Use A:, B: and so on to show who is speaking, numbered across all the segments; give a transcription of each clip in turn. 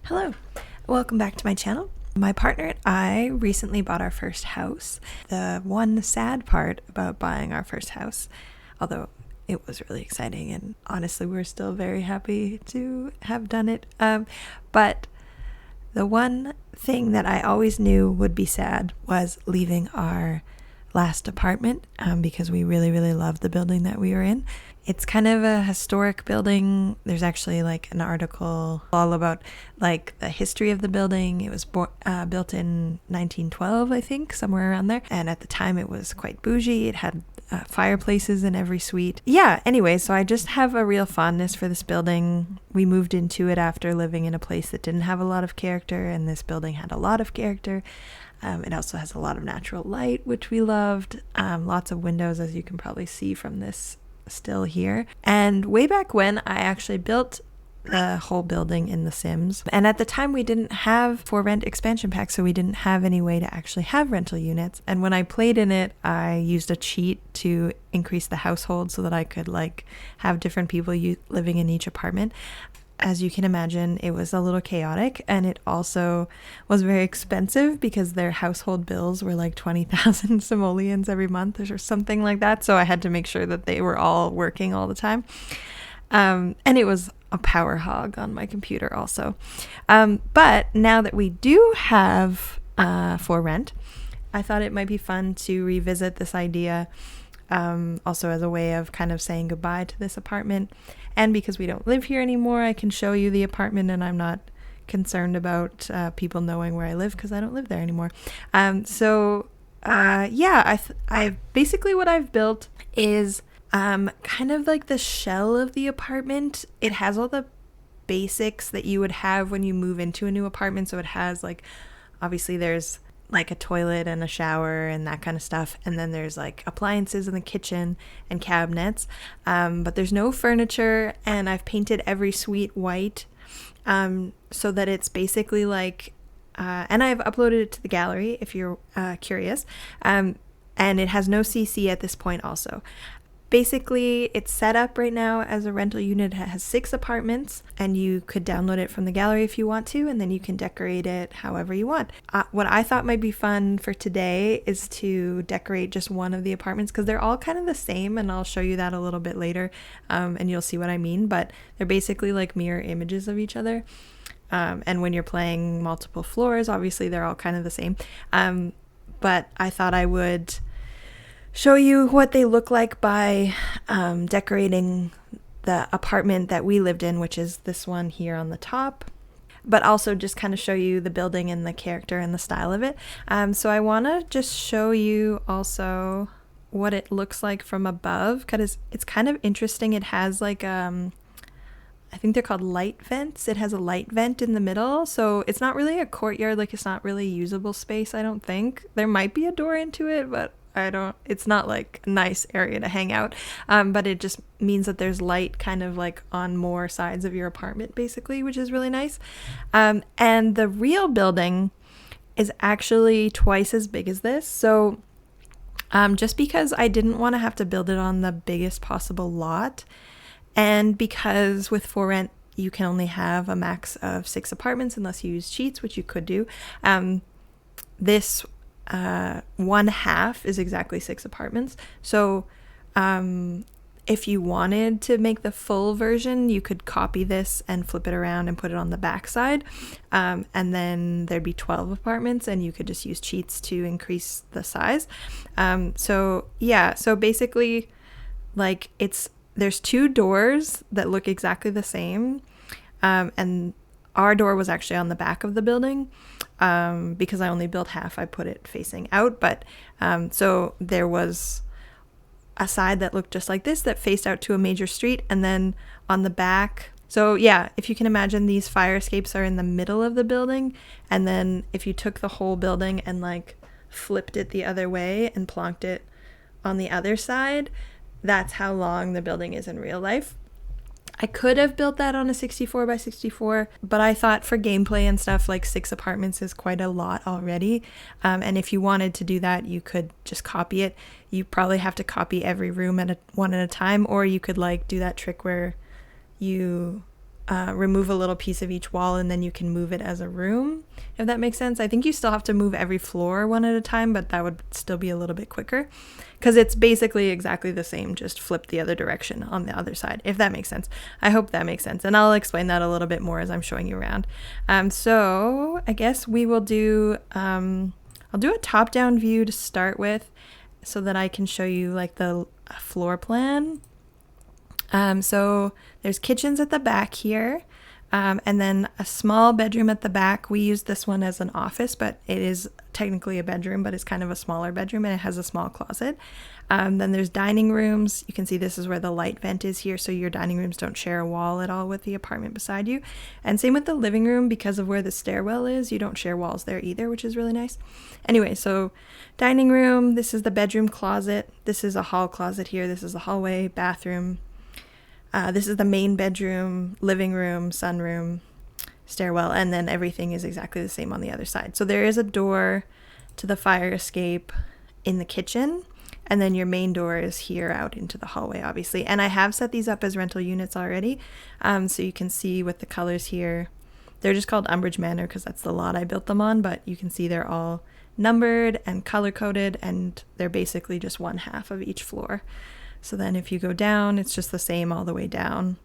A: Hello, welcome back to my channel. My partner and I recently bought our first house. The one sad part about buying our first house, although it was really exciting and honestly we're still very happy to have done it, but the one thing that I always knew would be sad was leaving our last apartment because we really loved the building that we were in. It's kind of a historic building. There's actually like an article all about like the history of the building. It was built in 1912, I think, somewhere around there. And at the time it was quite bougie. It had fireplaces in every suite. Yeah, anyway, so I just have a real fondness for this building. We moved into it after living in a place that didn't have a lot of character, and this building had a lot of character. It also has a lot of natural light, which we loved. Lots of windows, as you can probably see from this still here. And way back when, I actually built the whole building in The Sims. And at the time, we didn't have for rent expansion packs, so we didn't have any way to actually have rental units. And when I played in it, I used a cheat to increase the household so that I could like have different people living in each apartment. As you can imagine, it was a little chaotic, and it also was very expensive because their household bills were like 20,000 simoleons every month or something like that. So I had to make sure that they were all working all the time. And it was a power hog on my computer also. But now that we do have for rent, I thought it might be fun to revisit this idea also as a way of kind of saying goodbye to this apartment. And because we don't live here anymore, I can show you the apartment, and I'm not concerned about people knowing where I live because I don't live there anymore. I basically what I've built is kind of like the shell of the apartment. It has all the basics that you would have when you move into a new apartment. So it has like, obviously there's like a toilet and a shower and that kind of stuff, and then there's like appliances in the kitchen and cabinets, but there's no furniture, and I've painted every suite white so that it's basically like and I've uploaded it to the gallery if you're curious, and it has no CC at this point also. Basically, it's set up right now as a rental unit. It has 6 apartments, and you could download it from the gallery if you want to, and then you can decorate it however you want. What I thought might be fun for today is to decorate just one of the apartments, because they're all kind of the same, and I'll show you that a little bit later, and you'll see what I mean, but they're basically like mirror images of each other. And when you're playing multiple floors, obviously they're all kind of the same. But I thought I would show you what they look like by decorating the apartment that we lived in, which is this one here on the top, but also just kind of show you the building and the character and the style of it. So I want to just show you also what it looks like from above, because it's kind of interesting. It has like I think they're called light vents. It has a light vent in the middle, so it's not really a courtyard. Like, it's not really usable space, I don't think. There might be a door into it, but it's not like a nice area to hang out, but it just means that there's light kind of like on more sides of your apartment basically, which is really nice. And the real building is actually twice as big as this. So just because I didn't want to have to build it on the biggest possible lot, and because with for rent you can only have a max of 6 apartments unless you use cheats, which you could do, this one half is exactly 6 apartments. So if you wanted to make the full version, you could copy this and flip it around and put it on the back side, and then there'd be 12 apartments, and you could just use cheats to increase the size. So basically, like, there's 2 doors that look exactly the same, and our door was actually on the back of the building. Because I only built half, I put it facing out, but so there was a side that looked just like this that faced out to a major street, and then on the back, so yeah, if you can imagine, these fire escapes are in the middle of the building, and then if you took the whole building and like flipped it the other way and plonked it on the other side, that's how long the building is in real life. I could have built that on a 64 by 64, but I thought for gameplay and stuff, like 6 apartments is quite a lot already. And if you wanted to do that, you could just copy it. You probably have to copy every room one at a time, or you could like do that trick where you remove a little piece of each wall and then you can move it as a room, if that makes sense. I think you still have to move every floor one at a time, but that would still be a little bit quicker because it's basically exactly the same, just flip the other direction on the other side, if that makes sense. I hope that makes sense, and I'll explain that a little bit more as I'm showing you around. So I guess we will do, I'll do a top-down view to start with so that I can show you like the floor plan. So there's kitchens at the back here, and then a small bedroom at the back. We use this one as an office, but it is technically a bedroom, but it's kind of a smaller bedroom, and it has a small closet. Then there's dining rooms. You can see this is where the light vent is here, so your dining rooms don't share a wall at all with the apartment beside you. And same with the living room, because of where the stairwell is, you don't share walls there either, which is really nice. Anyway, so dining room, this is the bedroom closet. This is a hall closet here. This is the hallway, bathroom. This is the main bedroom, living room, sunroom, stairwell, and then everything is exactly the same on the other side. So there is a door to the fire escape in the kitchen, and then your main door is here out into the hallway, obviously. And I have set these up as rental units already, so you can see with the colors here. They're just called Umbridge Manor because that's the lot I built them on, but you can see they're all numbered and color-coded, and they're basically just one half of each floor. So then if you go down, it's just the same all the way down.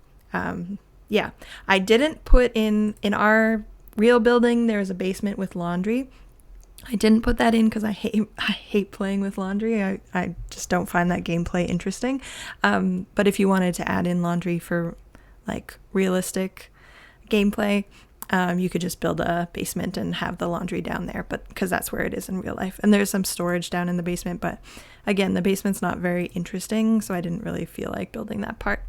A: Yeah, I didn't put in our real building, there's a basement with laundry. I didn't put that in because I hate playing with laundry. I just don't find that gameplay interesting. But if you wanted to add in laundry for like realistic gameplay, you could just build a basement and have the laundry down there, but because that's where it is in real life. And there's some storage down in the basement, but again, the basement's not very interesting, so I didn't really feel like building that part.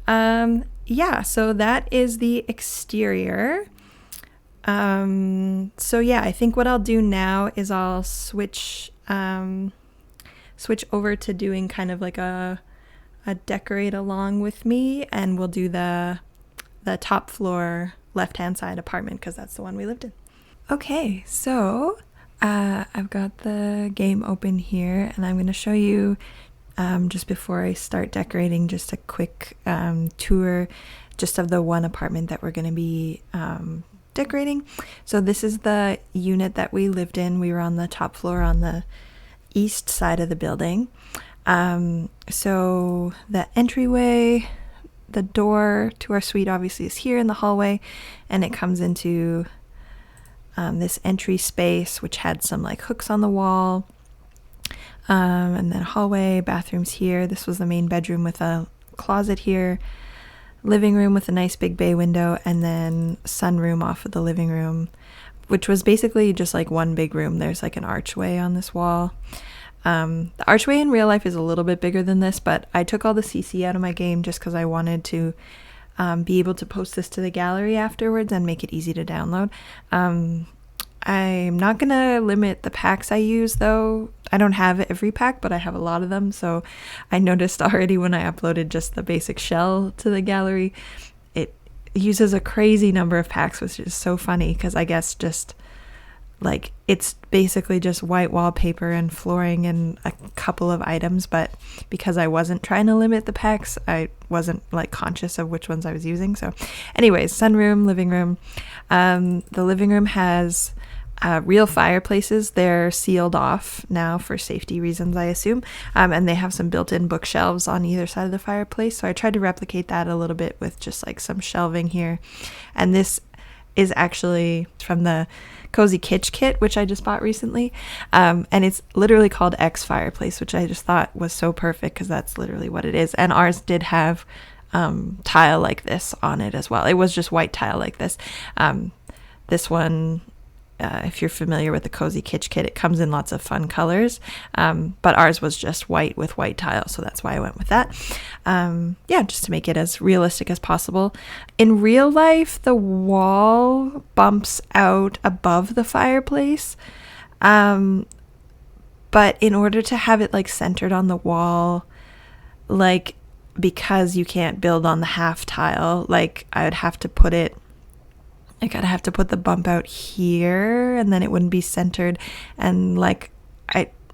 A: Yeah, so that is the exterior. So yeah, I think what I'll do now is I'll switch over to doing kind of like a decorate along with me, and we'll do the top floor left-hand side apartment because that's the one we lived in. Okay, so I've got the game open here, and I'm going to show you just before I start decorating, just a quick tour just of the one apartment that we're going to be decorating. So this is the unit that we lived in. We were on the top floor on the east side of the building. So the entryway, the door to our suite obviously is here in the hallway, and it comes into this entry space which had some like hooks on the wall, and then hallway, bathrooms here. This was the main bedroom with a closet here, living room with a nice big bay window, and then sunroom off of the living room, which was basically just like one big room. There's like an archway on this wall. The archway in real life is a little bit bigger than this, but I took all the CC out of my game just because I wanted to be able to post this to the gallery afterwards and make it easy to download. I'm not going to limit the packs I use, though. I don't have every pack, but I have a lot of them, so I noticed already when I uploaded just the basic shell to the gallery, it uses a crazy number of packs, which is so funny because I guess just like it's basically just white wallpaper and flooring and a couple of items, but because I wasn't trying to limit the packs, I wasn't like conscious of which ones I was using. So anyways, sunroom, living room. The living room has real fireplaces. They're sealed off now for safety reasons, I assume, and they have some built-in bookshelves on either side of the fireplace, so I tried to replicate that a little bit with just like some shelving here. And this is actually from the Cozy Kitsch kit, which I just bought recently, and it's literally called X Fireplace, which I just thought was so perfect because that's literally what it is. And ours did have tile like this on it as well. It was just white tile like this. This one, if you're familiar with the Cozy Kitsch kit, it comes in lots of fun colors, but ours was just white with white tile, so that's why I went with that. Yeah, just to make it as realistic as possible. In real life, the wall bumps out above the fireplace, but in order to have it like centered on the wall, like because you can't build on the half tile, like I'd have to put the bump out here, and then it wouldn't be centered, and like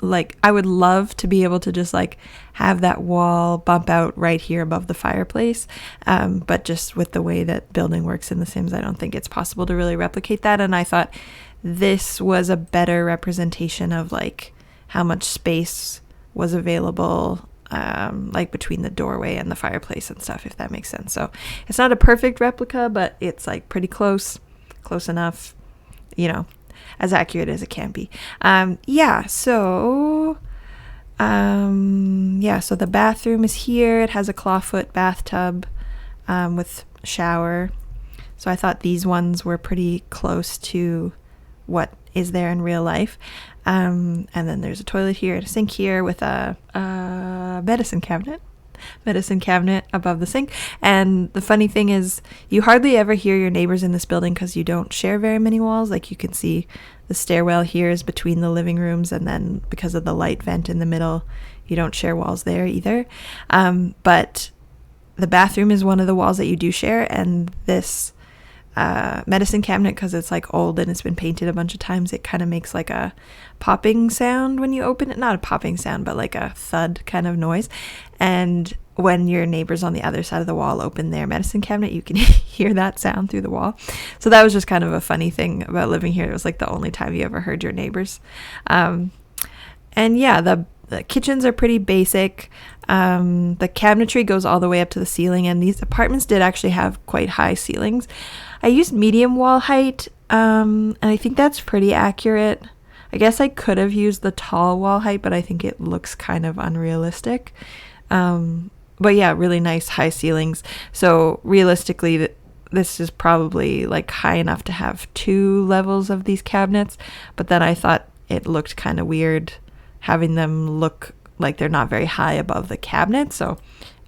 A: like, I would love to be able to just like have that wall bump out right here above the fireplace. But just with the way that building works in The Sims, I don't think it's possible to really replicate that. And I thought this was a better representation of like how much space was available, like between the doorway and the fireplace and stuff, if that makes sense. So it's not a perfect replica, but it's like pretty close enough, you know, as accurate as it can be. So the bathroom is here. It has a clawfoot bathtub with shower. So I thought these ones were pretty close to what is there in real life. And then there's a toilet here and a sink here with a medicine cabinet above the sink. And the funny thing is, you hardly ever hear your neighbors in this building because you don't share very many walls. Like, you can see the stairwell here is between the living rooms, and then because of the light vent in the middle, you don't share walls there either. But the bathroom is one of the walls that you do share, and this medicine cabinet, because it's like old and it's been painted a bunch of times, it kind of makes like a popping sound when you open it. Not a popping sound, but like a thud kind of noise. And when your neighbors on the other side of the wall open their medicine cabinet, you can hear that sound through the wall. So that was just kind of a funny thing about living here. It was like the only time you ever heard your neighbors. And yeah, the kitchens are pretty basic. The cabinetry goes all the way up to the ceiling, and these apartments did actually have quite high ceilings. I used medium wall height, and I think that's pretty accurate. I guess I could have used the tall wall height, but I think it looks kind of unrealistic. But yeah, really nice high ceilings. So realistically, this is probably like high enough to have 2 levels of these cabinets, but then I thought it looked kind of weird having them look like they're not very high above the cabinet. So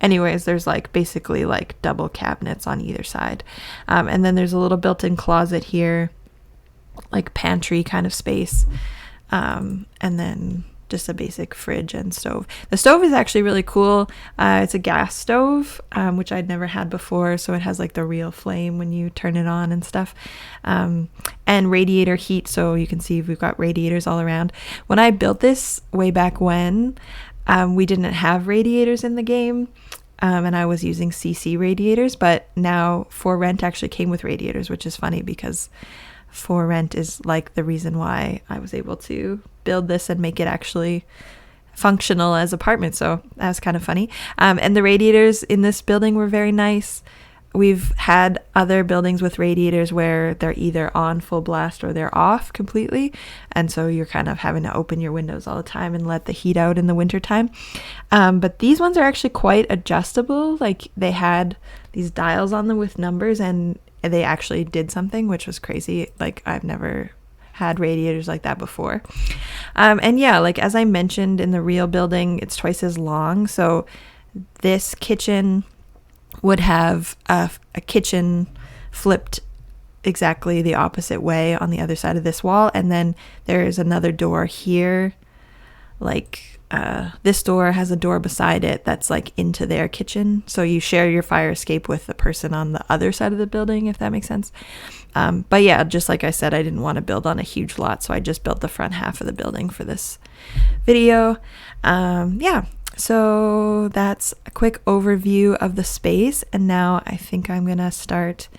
A: anyways, there's like basically like double cabinets on either side. And then there's a little built-in closet here, like pantry kind of space. And then just a basic fridge and stove. The stove is actually really cool. It's a gas stove, which I'd never had before. So it has like the real flame when you turn it on and stuff. And radiator heat. So you can see we've got radiators all around. When I built this way back when, we didn't have radiators in the game. And I was using CC radiators, but now For Rent actually came with radiators, which is funny because For Rent is like the reason why I was able to build this and make it actually functional as apartment. So that was kind of funny. And the radiators in this building were very nice. We've had other buildings with radiators where they're either on full blast or they're off completely. And so you're kind of having to open your windows all the time and let the heat out in the wintertime. But these ones are actually quite adjustable. Like, they had these dials on them with numbers, and they actually did something, which was crazy. Like, I've never had radiators like that before. And yeah, like as I mentioned, in the real building, it's twice as long. So this kitchen would have a kitchen flipped exactly the opposite way on the other side of this wall. And then there is another door here. Like this door has a door beside it that's like into their kitchen. So you share your fire escape with the person on the other side of the building, if that makes sense. But yeah, just like I said, I didn't want to build on a huge lot. So I just built the front half of the building for this video. Yeah. So that's a quick overview of the space. And now I think I'm going to start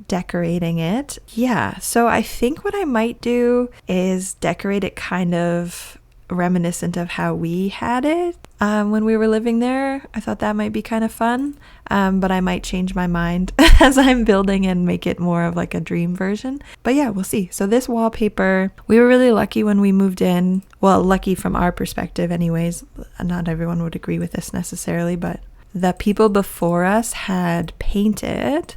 A: decorating it. Yeah. So I think what I might do is decorate it kind of reminiscent of how we had it when we were living there. I thought that might be kind of fun, but I might change my mind as I'm building and make it more of like a dream version. But yeah, we'll see. So this wallpaper, we were really lucky when we moved in. Well, lucky from our perspective anyways. Not everyone would agree with this necessarily, but the people before us had painted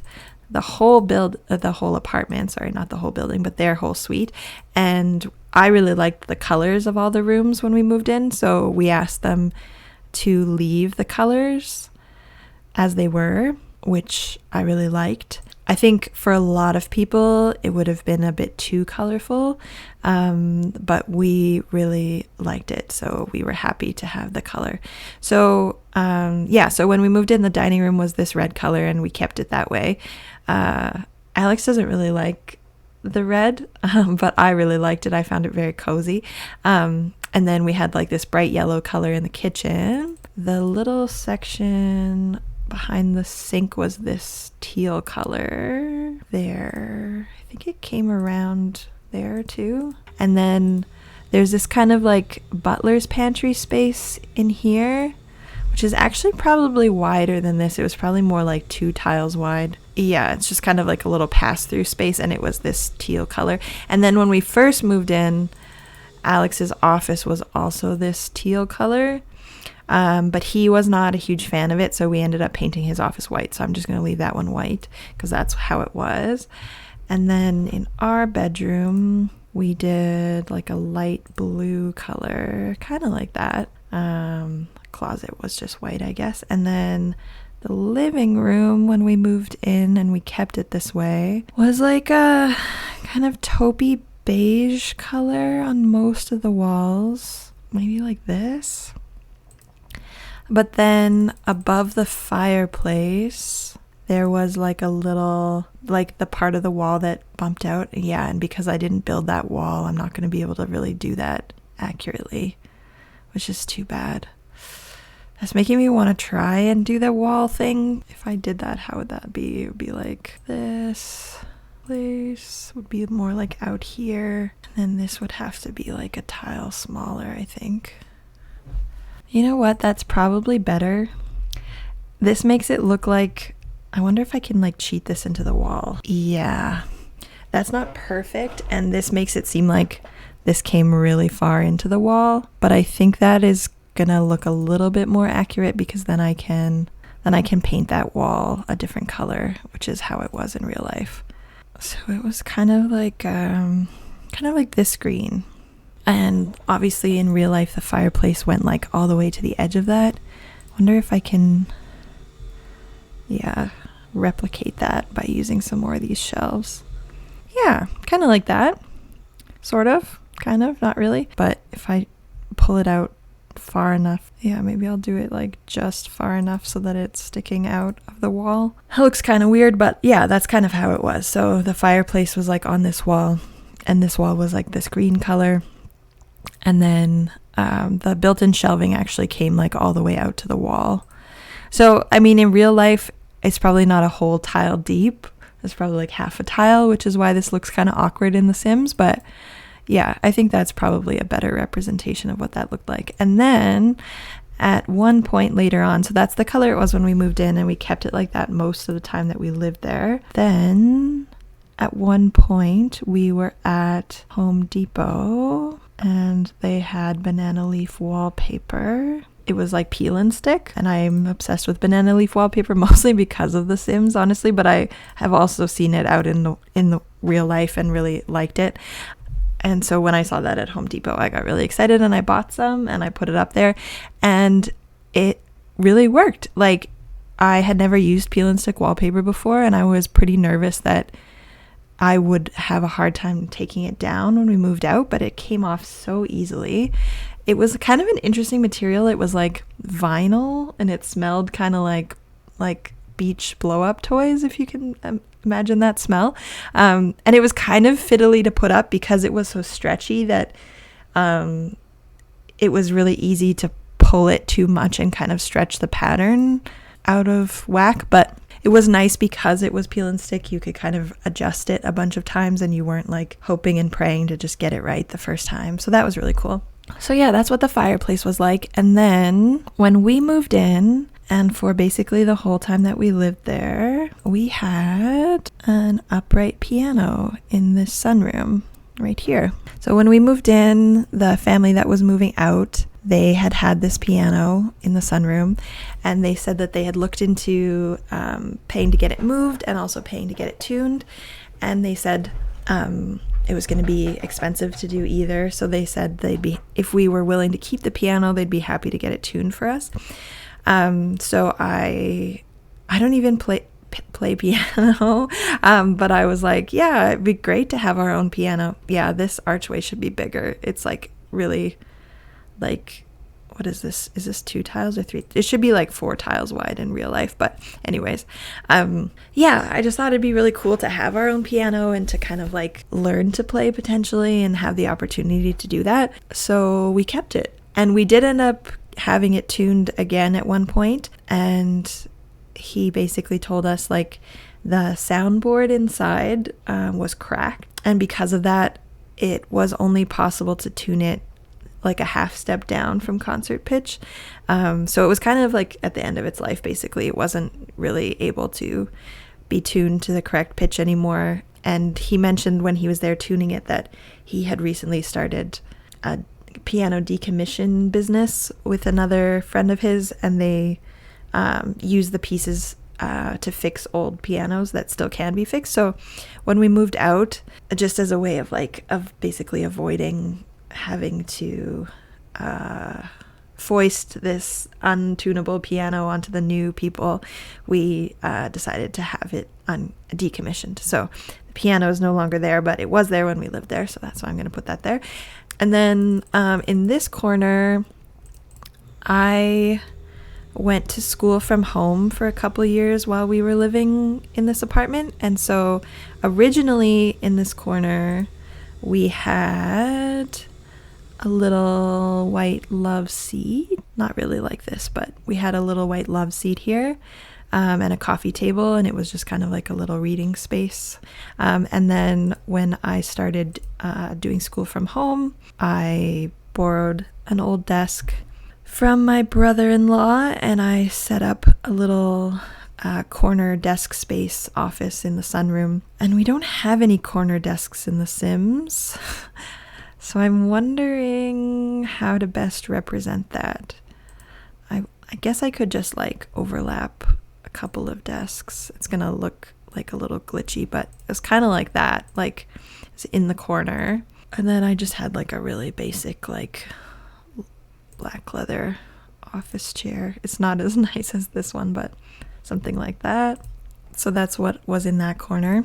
A: the whole apartment, sorry, not the whole building, but their whole suite. And I really liked the colors of all the rooms when we moved in, so we asked them to leave the colors as they were, which I really liked. I think for a lot of people, it would have been a bit too colorful, but we really liked it, so we were happy to have the color. So yeah, so when we moved in, the dining room was this red color, and we kept it that way. Alex doesn't really like the red, but I really liked it. I found it very cozy. And then we had like this bright yellow color in the kitchen. The little section behind the sink was this teal color there. I think it came around there too. And then there's this kind of like butler's pantry space in here, which is actually probably wider than this. It was probably more like 2 tiles wide. Yeah, it's just kind of like a little pass-through space, and it was this teal color. And then when we first moved in, Alex's office was also this teal color, but he was not a huge fan of it, so we ended up painting his office white. So I'm just going to leave that one white because that's how it was. And then in our bedroom, we did like a light blue color, kind of like that. Closet was just white, I guess. And then the living room, when we moved in and we kept it this way, was like a kind of taupey beige color on most of the walls, maybe like this. But then above the fireplace, there was like a little, like the part of the wall that bumped out. Yeah, and because I didn't build that wall, I'm not going to be able to really do that accurately, which is too bad. That's making me want to try and do the wall thing. If I did that, how would that be? It would be like this. Place would be more like out here. And then this would have to be like a tile smaller, I think. You know what? That's probably better. This makes it look like, I wonder if I can like cheat this into the wall. Yeah, that's not perfect. And this makes it seem like this came really far into the wall. But I think that is gonna look a little bit more accurate because then I can paint that wall a different color, which is how it was in real life. So it was kind of like this green. And obviously in real life, the fireplace went like all the way to the edge of that. Wonder if I can, replicate that by using some more of these shelves. Yeah, kind of like that. Sort of, kind of, not really. But if I pull it out far enough, maybe I'll do it like just far enough so that it's sticking out of the wall. It looks kind of weird, but yeah, that's kind of how it was. So the fireplace was like on this wall, and this wall was like this green color, and then the built-in shelving actually came like all the way out to the wall. So I mean, in real life, it's probably not a whole tile deep. It's probably like half a tile, which is why this looks kind of awkward in The Sims, but yeah, I think that's probably a better representation of what that looked like. And then at one point later on, so that's the color it was when we moved in, and we kept it like that most of the time that we lived there. Then at one point we were at Home Depot and they had banana leaf wallpaper. It was like peel and stick, and I'm obsessed with banana leaf wallpaper mostly because of The Sims, honestly, but I have also seen it out in the real life and really liked it. And so when I saw that at Home Depot, I got really excited and I bought some and I put it up there, and it really worked. Like, I had never used peel and stick wallpaper before, and I was pretty nervous that I would have a hard time taking it down when we moved out, but it came off so easily. It was kind of an interesting material. It was like vinyl, and it smelled kind of like beach blow-up toys, if you can imagine that smell. And it was kind of fiddly to put up because it was so stretchy that it was really easy to pull it too much and kind of stretch the pattern out of whack. But it was nice because it was peel and stick. You could kind of adjust it a bunch of times and you weren't like hoping and praying to just get it right the first time. So that was really cool. So yeah, that's what the fireplace was like. And then when we moved in, and for basically the whole time that we lived there, we had an upright piano in this sunroom right here. So when we moved in, the family that was moving out, they had this piano in the sunroom, and they said that they had looked into paying to get it moved and also paying to get it tuned. And they said it was going to be expensive to do either. So they said if we were willing to keep the piano, they'd be happy to get it tuned for us. So I don't even play piano, but I was like, yeah, it'd be great to have our own piano. Yeah, this archway should be bigger. It's like really like what is this? Is this 2 tiles or 3? It should be like 4 tiles wide in real life. But anyways, yeah, I just thought it'd be really cool to have our own piano and to kind of like learn to play potentially and have the opportunity to do that. So we kept it. And we did end up having it tuned again at one point. And he basically told us like the soundboard inside was cracked. And because of that, it was only possible to tune it like a half step down from concert pitch. So it was kind of like at the end of its life, basically. It wasn't really able to be tuned to the correct pitch anymore. And he mentioned when he was there tuning it that he had recently started a piano decommission business with another friend of his, and they use the pieces to fix old pianos that still can be fixed. So when we moved out, just as a way of basically avoiding having to foist this untunable piano onto the new people, we decided to have it decommissioned. So the piano is no longer there, but it was there when we lived there, so that's why I'm going to put that there. And then in this corner, I went to school from home for a couple years while we were living in this apartment. And so originally in this corner, we had a little white love seat. Not really like this, but we had a little white love seat here, and a coffee table, and it was just kind of like a little reading space. And then when I started doing school from home, I borrowed an old desk from my brother-in-law, and I set up a little corner desk space office in the sunroom. And we don't have any corner desks in The Sims. So I'm wondering how to best represent that. I guess I could just like overlap a couple of desks. It's gonna look like a little glitchy, but it's kind of like that, like it's in the corner. And then I just had like a really basic like black leather office chair. It's not as nice as this one, but something like that. So that's what was in that corner.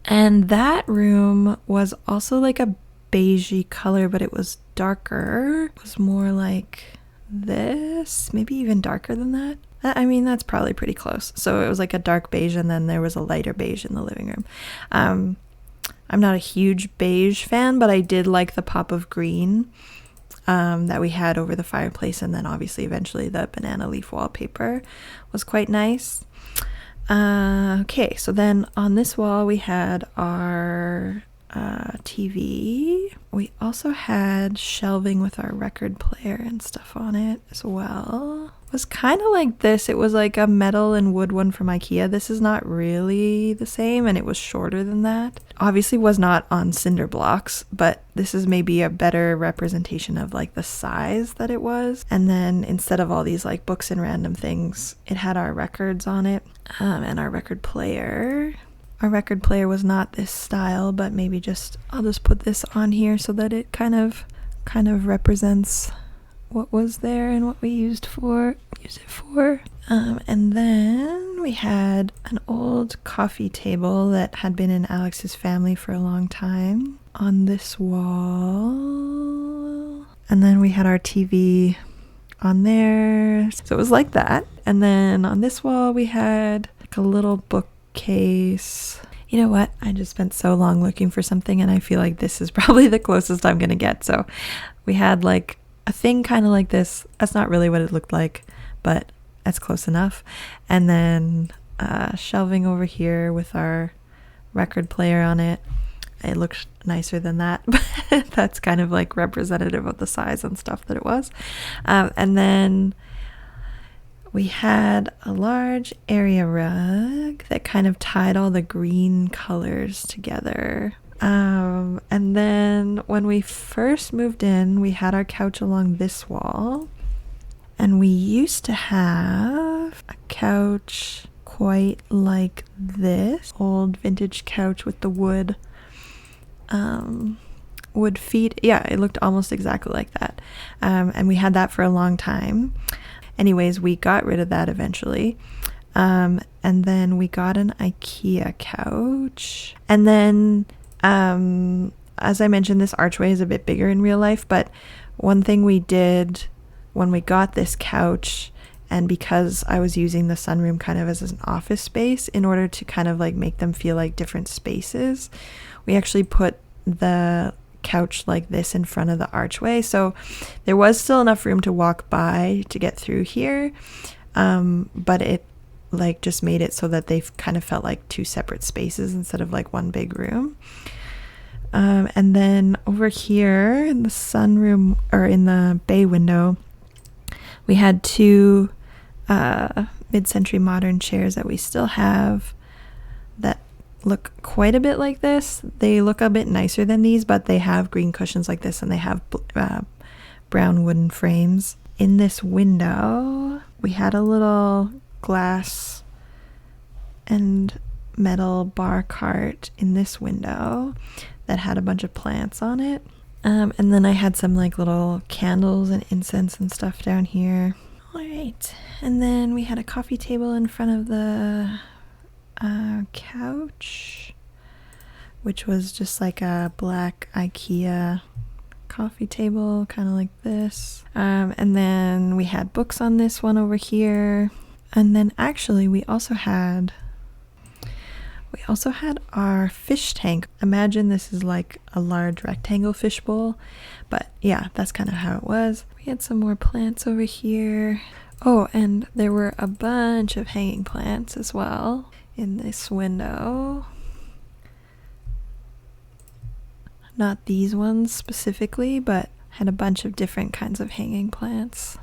A: And that room was also like a beigey color, but it was darker. It was more like this, maybe even darker than that. I mean, that's probably pretty close. So it was like a dark beige, and then there was a lighter beige in the living room. I'm not a huge beige fan, but I did like the pop of green that we had over the fireplace, and then obviously eventually the banana leaf wallpaper was quite nice. Okay, so then on this wall we had our TV. We also had shelving with our record player and stuff on it as well. It was kind of like this. It was like a metal and wood one from IKEA. This is not really the same, and it was shorter than that. Obviously was not on cinder blocks, but this is maybe a better representation of like the size that it was. And then instead of all these like books and random things, it had our records on it, and our record player. Our record player was not this style, but maybe I'll just put this on here so that it kind of represents what was there and what we use it for. And then we had an old coffee table that had been in Alex's family for a long time on this wall. And then we had our TV on there. So it was like that. And then on this wall we had like a little bookcase. You know what? I just spent so long looking for something, and I feel like this is probably the closest I'm gonna get. So we had like a thing kind of like this. That's not really what it looked like, but that's close enough. And then shelving over here with our record player on it. It looked nicer than that, but that's kind of like representative of the size and stuff that it was. And then we had a large area rug that kind of tied all the green colors together. And then when we first moved in, we had our couch along this wall. And we used to have a couch quite like this. Old vintage couch with the wood feet. Yeah, it looked almost exactly like that. And we had that for a long time. Anyways, we got rid of that eventually. And then we got an IKEA couch. And then, as I mentioned, this archway is a bit bigger in real life. But one thing we did when we got this couch, and because I was using the sunroom kind of as an office space, in order to kind of like make them feel like different spaces, we actually put the couch like this in front of the archway. So there was still enough room to walk by to get through here. But it like just made it so that they kind of felt like two separate spaces instead of like one big room. And then over here in the sunroom, or in the bay window, we had two mid-century modern chairs that we still have that look quite a bit like this. They look a bit nicer than these, but they have green cushions like this, and they have brown wooden frames. In this window, we had a little glass and metal bar cart in this window that had a bunch of plants on it. And then I had some like little candles and incense and stuff down here. All right. And then we had a coffee table in front of the couch, which was just like a black IKEA coffee table, kind of like this. And then we had books on this one over here. And then actually we also had our fish tank. Imagine this is like a large rectangle fish bowl, but yeah, that's kind of how it was. We had some more plants over here. Oh, and there were a bunch of hanging plants as well in this window. Not these ones specifically, but had a bunch of different kinds of hanging plants.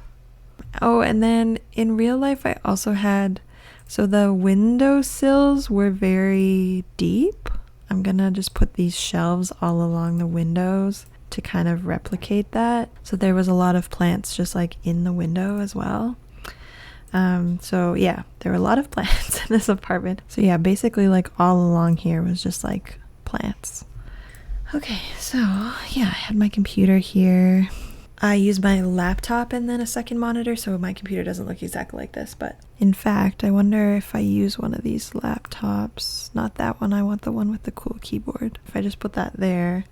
A: Oh, and then in real life I also had, so the window sills were very deep. I'm gonna just put these shelves all along the windows to kind of replicate that. So there was a lot of plants just like in the window as well. So yeah, there were a lot of plants in this apartment. So yeah, basically like all along here was just like plants. Okay, so yeah, I had my computer here. I use my laptop and then a second monitor, so my computer doesn't look exactly like this, but in fact, I wonder if I use one of these laptops. Not that one, I want the one with the cool keyboard. If I just put that there,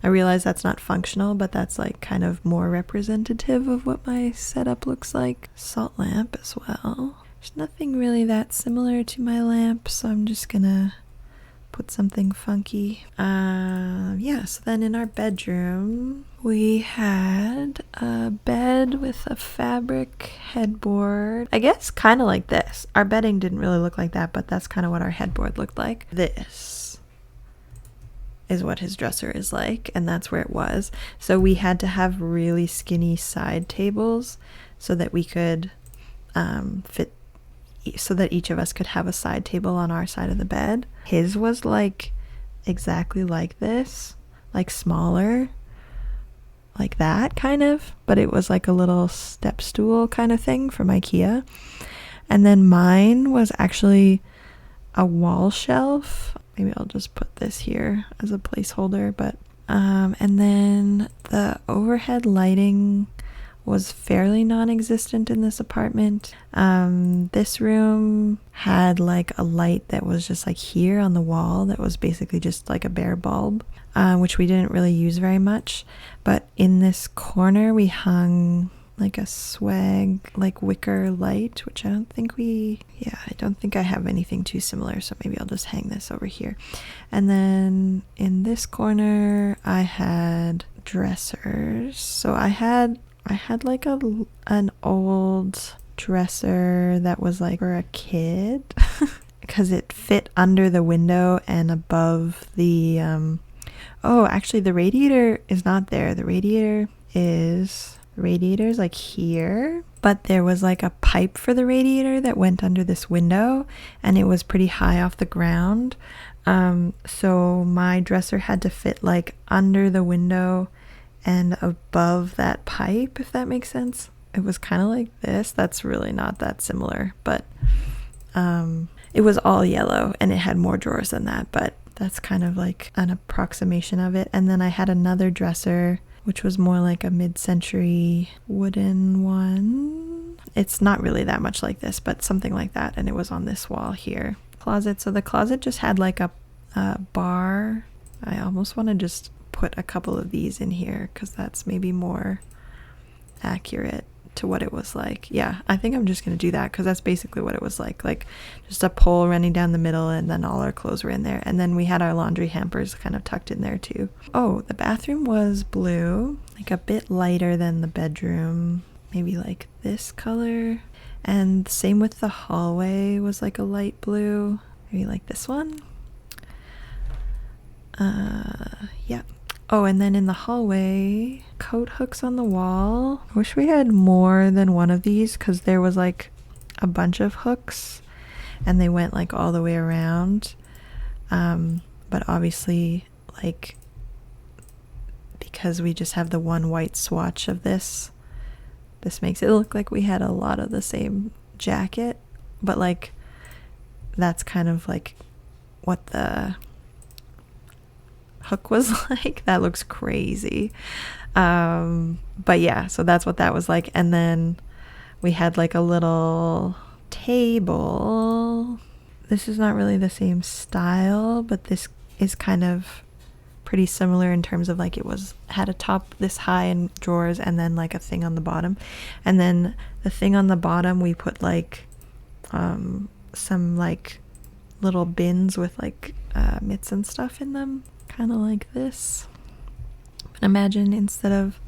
A: I realize that's not functional, but that's like kind of more representative of what my setup looks like. Salt lamp as well. There's nothing really that similar to my lamp, so I'm just gonna put something funky. Yeah, so then in our bedroom, we had a bed with a fabric headboard. I guess kind of like this. Our bedding didn't really look like that, but that's kind of what our headboard looked like. This is what his dresser is like, and that's where it was. So we had to have really skinny side tables so that we could fit, so that each of us could have a side table on our side of the bed. His was like exactly like this, like smaller, like that kind of, but it was like a little step stool kind of thing from IKEA. And then mine was actually a wall shelf. Maybe I'll just put this here as a placeholder, but and then the overhead lighting was fairly non-existent in this apartment. This room had like a light that was just like here on the wall that was basically just like a bare bulb, which we didn't really use very much. But in this corner we hung like a swag, like wicker light, which I don't think I have anything too similar, so maybe I'll just hang this over here. And then in this corner I had dressers. So I had like an old dresser that was like for a kid because it fit under the window and above the oh, actually the radiator is not there. The radiator is like here, but there was like a pipe for the radiator that went under this window, and it was pretty high off the ground. So my dresser had to fit like under the window and above that pipe, if that makes sense. It was kind of like this. That's really not that similar, but it was all yellow and it had more drawers than that, but that's kind of like an approximation of it. And then I had another dresser, which was more like a mid-century wooden one. It's not really that much like this, but something like that, and it was on this wall here. Closet. So the closet just had like a bar. I almost want to just put a couple of these in here because that's maybe more accurate to what it was like. Yeah, I think I'm just gonna do that because that's basically what it was like just a pole running down the middle, and then all our clothes were in there, and then we had our laundry hampers kind of tucked in there too. Oh, the bathroom was blue, like a bit lighter than the bedroom, maybe like this color, and same with the hallway was like a light blue, maybe like this one. Yeah. Oh, and then in the hallway, coat hooks on the wall. I wish we had more than one of these because there was like a bunch of hooks and they went like all the way around. But obviously, like, because we just have the one white swatch of this makes it look like we had a lot of the same jacket. But like, that's kind of like what the hook was like. That looks crazy. But yeah, so that's what that was like. And then we had like a little table. This is not really the same style, but this is kind of pretty similar in terms of like it had a top this high and drawers and then like a thing on the bottom. And then the thing on the bottom we put like some like little bins with like mitts and stuff in them, kind of like this. But imagine instead of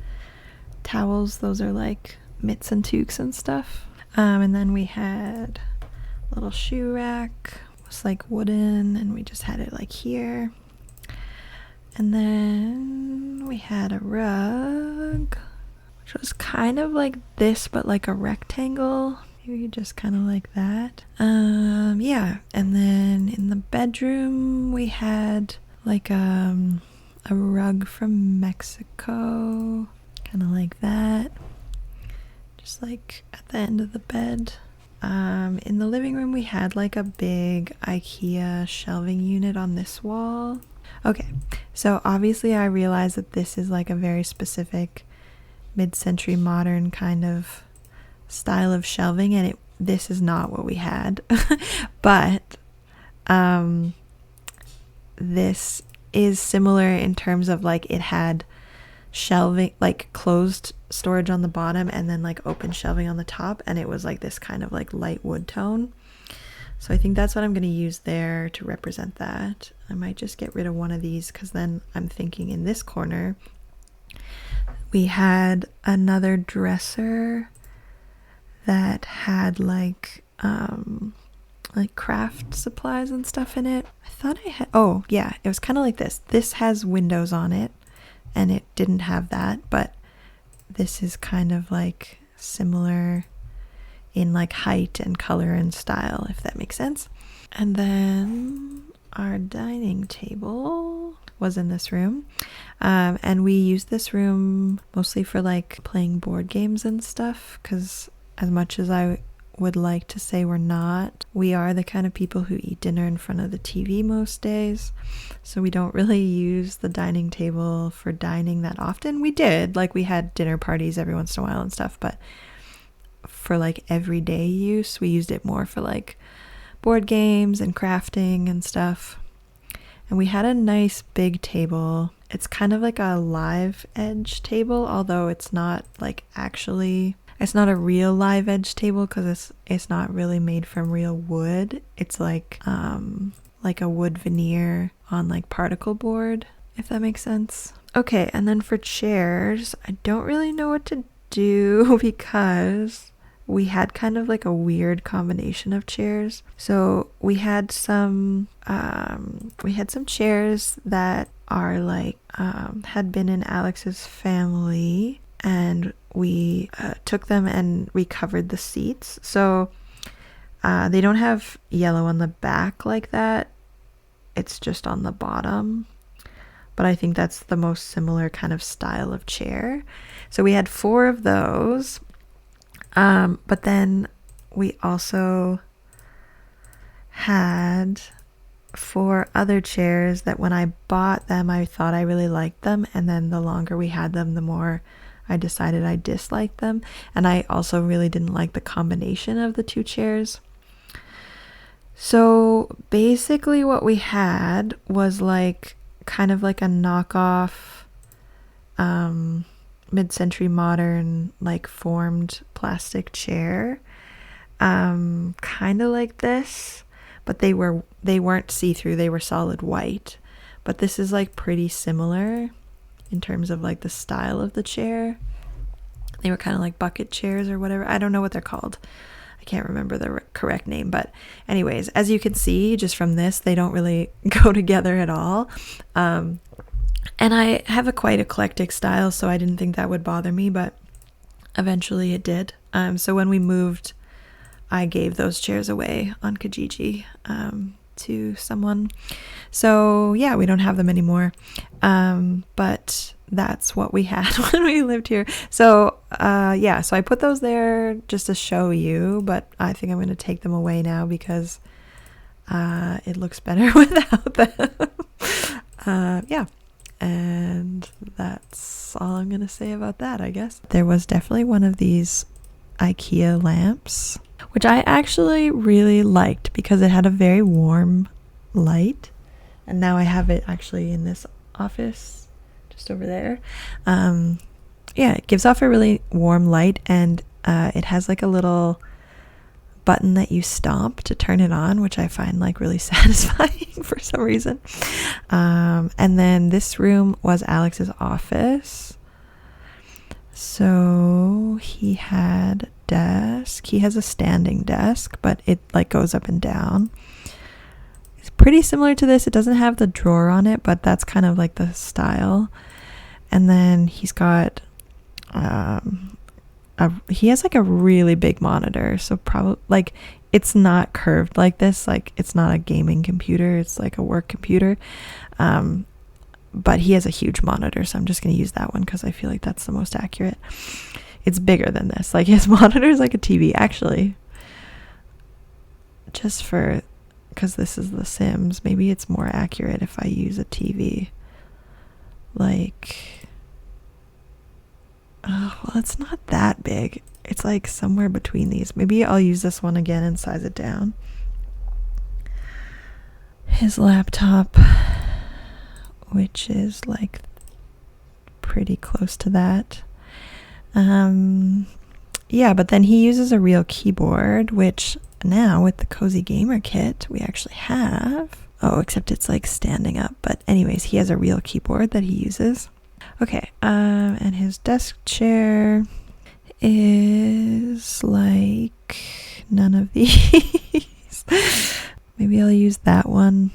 A: towels, those are like mitts and toques and stuff. And then we had a little shoe rack. It was like wooden, and we just had it like here. And then we had a rug, which was kind of like this, but like a rectangle. Maybe just kind of like that. Yeah. And then in the bedroom, we had like a rug from Mexico, kind of like that, just like at the end of the bed. In the living room, we had like a big IKEA shelving unit on this wall. Okay, so obviously I realize that this is like a very specific mid-century modern kind of style of shelving, and this is not what we had. But this is similar in terms of like it had shelving, like closed storage on the bottom and then like open shelving on the top, and it was like this kind of like light wood tone. So I think that's what I'm going to use there to represent that. I might just get rid of one of these because then I'm thinking in this corner we had another dresser that had like craft supplies and stuff in it. I thought I had, oh yeah, it was kind of like this. This has windows on it and it didn't have that, but this is kind of like similar in like height and color and style, if that makes sense. And then our dining table was in this room, and we used this room mostly for like playing board games and stuff, because as much as I would like to say we're not, we are the kind of people who eat dinner in front of the TV most days, so we don't really use the dining table for dining that often. We did, like we had dinner parties every once in a while and stuff, but for like everyday use we used it more for like board games and crafting and stuff. And we had a nice big table. It's kind of like a live edge table, although it's not like actually, it's not a real live edge table because it's not really made from real wood. It's like a wood veneer on like particle board, if that makes sense. Okay, and then for chairs, I don't really know what to do because we had kind of like a weird combination of chairs. So we had some chairs that are like had been in Alex's family, and we took them and recovered the seats. So they don't have yellow on the back like that. It's just on the bottom. But I think that's the most similar kind of style of chair. So we had 4 of those. But then we also had 4 other chairs that when I bought them, I thought I really liked them. And then the longer we had them, the more I decided I disliked them. And I also really didn't like the combination of the 2 chairs. So basically what we had was like kind of like a knockoff mid-century modern like formed plastic chair, kind of like this, but they weren't see-through, they were solid white. But this is like pretty similar in terms of like the style of the chair. They were kind of like bucket chairs or whatever. I don't know what they're called. I can't remember the correct name. But anyways, as you can see just from this, they don't really go together at all. And I have a quite eclectic style, so I didn't think that would bother me, but eventually it did. So when we moved, I gave those chairs away on Kijiji to someone. So yeah, we don't have them anymore. But that's what we had when we lived here. So yeah, so I put those there just to show you, but I think I'm going to take them away now because it looks better without them. Yeah. And that's all I'm going to say about that, I guess. There was definitely one of these IKEA lamps, which I actually really liked because it had a very warm light. And now I have it actually in this office just over there. Yeah, it gives off a really warm light, and it has like a little button that you stomp to turn it on, which I find like really satisfying for some reason. And then this room was Alex's office. So he had a desk. He has a standing desk, but it like goes up and down. It's pretty similar to this. It doesn't have the drawer on it, but that's kind of like the style. And then he's got he has like a really big monitor, so probably like it's not curved like this, like it's not a gaming computer, it's like a work computer, but he has a huge monitor, so I'm just going to use that one because I feel like that's the most accurate. It's bigger than this, like his monitor is like a TV actually, just for because this is The Sims, maybe it's more accurate if I use a TV. Like, oh, well, it's not that big. It's like somewhere between these. Maybe I'll use this one again and size it down. His laptop, which is like pretty close to that. Yeah, but then he uses a real keyboard, which now with the Cozy Gamer kit we actually have. Oh, except it's like standing up. But anyways, he has a real keyboard that he uses. Okay, and his desk chair is like none of these. Maybe I'll use that one.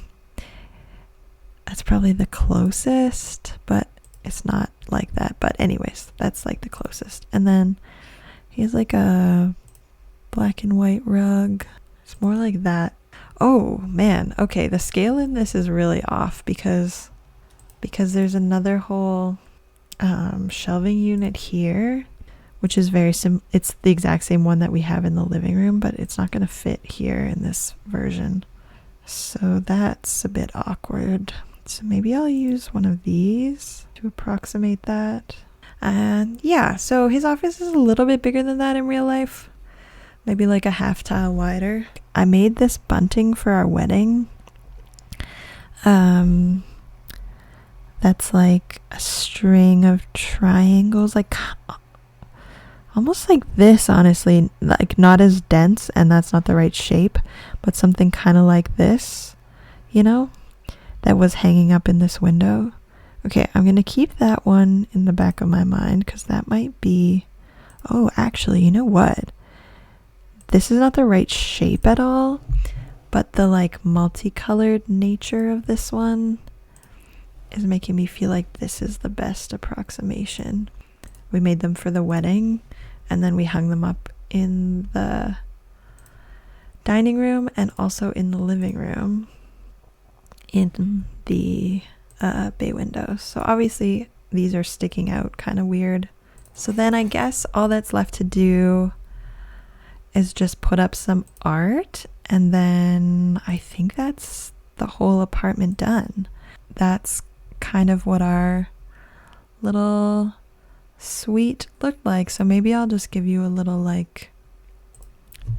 A: That's probably the closest, but it's not like that. But anyways, that's like the closest. And then he has like a black and white rug. It's more like that. Oh man, okay, the scale in this is really off because there's another whole shelving unit here, which is very it's the exact same one that we have in the living room, but it's not going to fit here in this version, so that's a bit awkward. So maybe I'll use one of these to approximate that. And yeah, so his office is a little bit bigger than that in real life, maybe like a half tile wider. I made this bunting for our wedding. That's like a string of triangles, like almost like this, honestly, like not as dense, and that's not the right shape, but something kind of like this, you know, that was hanging up in this window. Okay, I'm going to keep that one in the back of my mind because that might be, oh, actually, you know what? This is not the right shape at all, but the like multicolored nature of this one is making me feel like this is the best approximation. We made them for the wedding, and then we hung them up in the dining room and also in the living room in the bay windows. So obviously these are sticking out kind of weird. So then I guess all that's left to do is just put up some art, and then I think that's the whole apartment done. That's kind of what our little suite looked like. So maybe I'll just give you a little like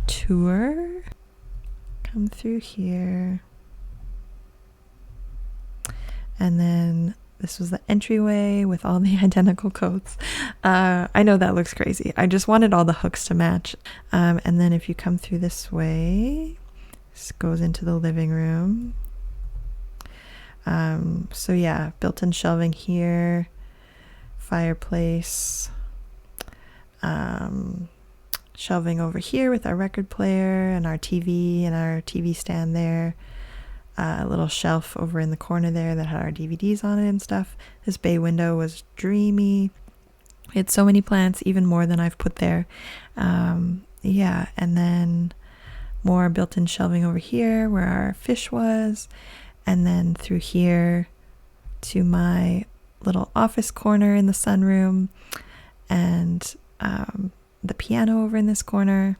A: tour. Come through here, and then This was the entryway with all the identical coats. I know that looks crazy. I just wanted all the hooks to match. And then if you come through this way, this goes into the living room. So yeah, built-in shelving here, fireplace, shelving over here with our record player and our TV stand there. A little shelf over in the corner there that had our DVDs on it and stuff. This bay window was dreamy. We had so many plants, even more than I've put there. Yeah, and then more built-in shelving over here where our fish was. And then through here to my little office corner in the sunroom, and the piano over in this corner.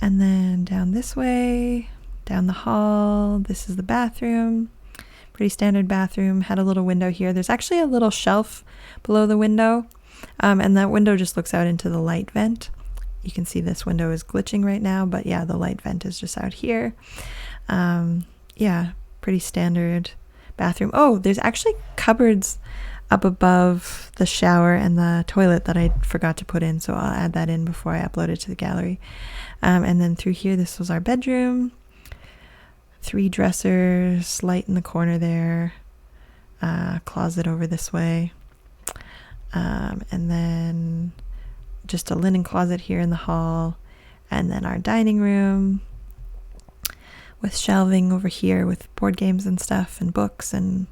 A: And then down this way, down the hall, this is the bathroom. Pretty standard bathroom. Had a little window here. There's actually a little shelf below the window, and that window just looks out into the light vent. You can see this window is glitching right now, but yeah, the light vent is just out here. Yeah, pretty standard bathroom. Oh, there's actually cupboards up above the shower and the toilet that I forgot to put in, so I'll add that in before I upload it to the gallery. And then through here, this was our bedroom. 3 dressers, light in the corner there, closet over this way, and then just a linen closet here in the hall, and then our dining room with shelving over here with board games and stuff and books, and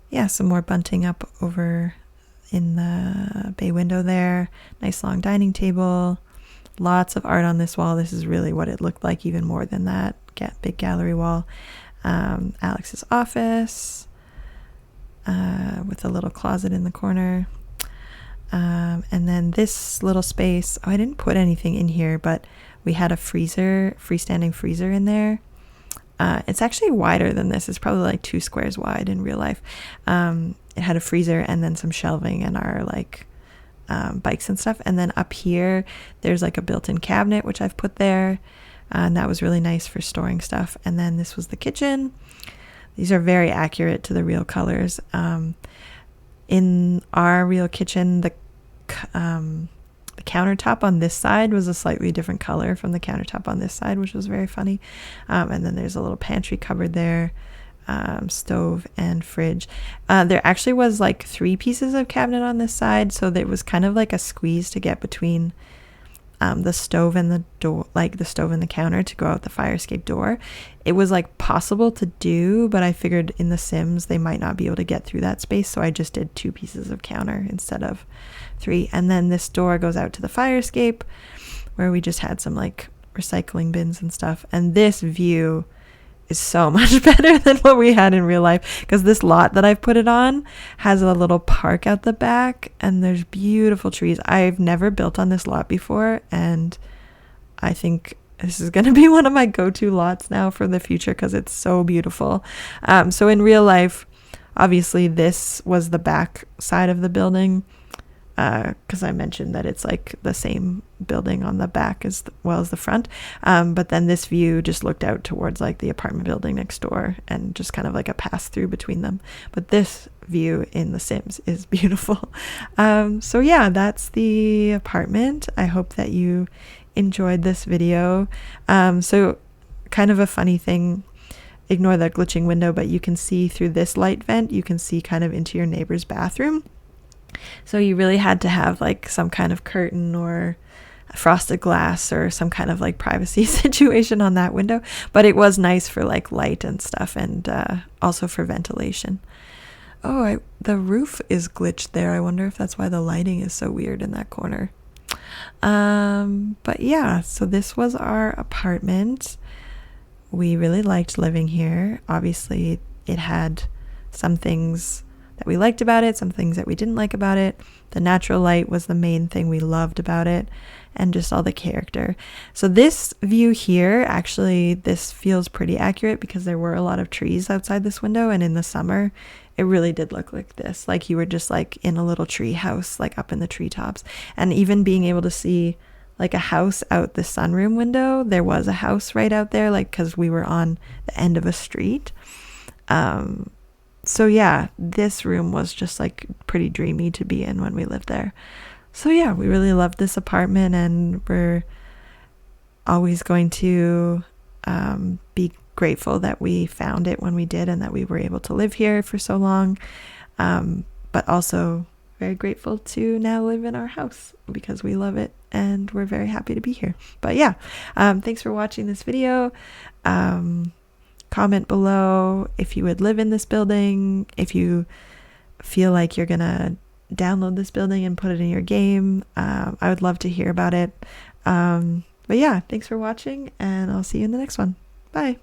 A: yeah, some more bunting up over in the bay window there. Nice long dining table. Lots of art on this wall. This is really what it looked like, even more than that big gallery wall. Alex's office with a little closet in the corner. And then this little space, I didn't put anything in here, but we had a freestanding freezer in there. It's actually wider than this. It's probably like 2 squares wide in real life. It had a freezer and then some shelving and our bikes and stuff. And then up here there's like a built-in cabinet which I've put there, and that was really nice for storing stuff. And then this was the kitchen. These are very accurate to the real colors. In our real kitchen, the countertop on this side was a slightly different color from the countertop on this side, which was very funny. And then there's a little pantry cupboard there, stove and fridge. There actually was like 3 pieces of cabinet on this side, so there was kind of like a squeeze to get between the stove and the door, like the stove and the counter to go out the fire escape door. It was like possible to do, but I figured in The Sims they might not be able to get through that space, so I just did 2 pieces of counter instead of 3. And then this door goes out to the fire escape where we just had some like recycling bins and stuff. And this view is so much better than what we had in real life, because this lot that I've put it on has a little park out the back and there's beautiful trees. I've never built on this lot before, and I think this is going to be one of my go-to lots now for the future because it's so beautiful. So in real life, obviously this was the back side of the building, because I mentioned that it's like the same building on the back as well as the front. But then this view just looked out towards like the apartment building next door and just kind of like a pass through between them. But this view in The Sims is beautiful. So yeah, that's the apartment. I hope that you enjoyed this video. So kind of a funny thing, ignore the glitching window, but you can see through this light vent, you can see kind of into your neighbor's bathroom. So you really had to have like some kind of curtain or frosted glass or some kind of like privacy situation on that window, but it was nice for like light and stuff, and also for ventilation. Oh, the roof is glitched there. I wonder if that's why the lighting is so weird in that corner. But yeah, so this was our apartment. We really liked living here. Obviously it had some things that we liked about it, some things that we didn't like about it. The natural light was the main thing we loved about it, and just all the character. So this view here, actually, this feels pretty accurate because there were a lot of trees outside this window, and in the summer, it really did look like this. Like you were just like in a little tree house, like up in the treetops. And even being able to see like a house out the sunroom window, there was a house right out there, like because we were on the end of a street. So yeah, this room was just like pretty dreamy to be in when we lived there. So yeah, we really loved this apartment, and we're always going to be grateful that we found it when we did and that we were able to live here for so long. But also very grateful to now live in our house because we love it and we're very happy to be here. But yeah, thanks for watching this video. Comment below if you would live in this building, if you feel like you're gonna download this building and put it in your game. I would love to hear about it. But yeah, thanks for watching, and I'll see you in the next one. Bye.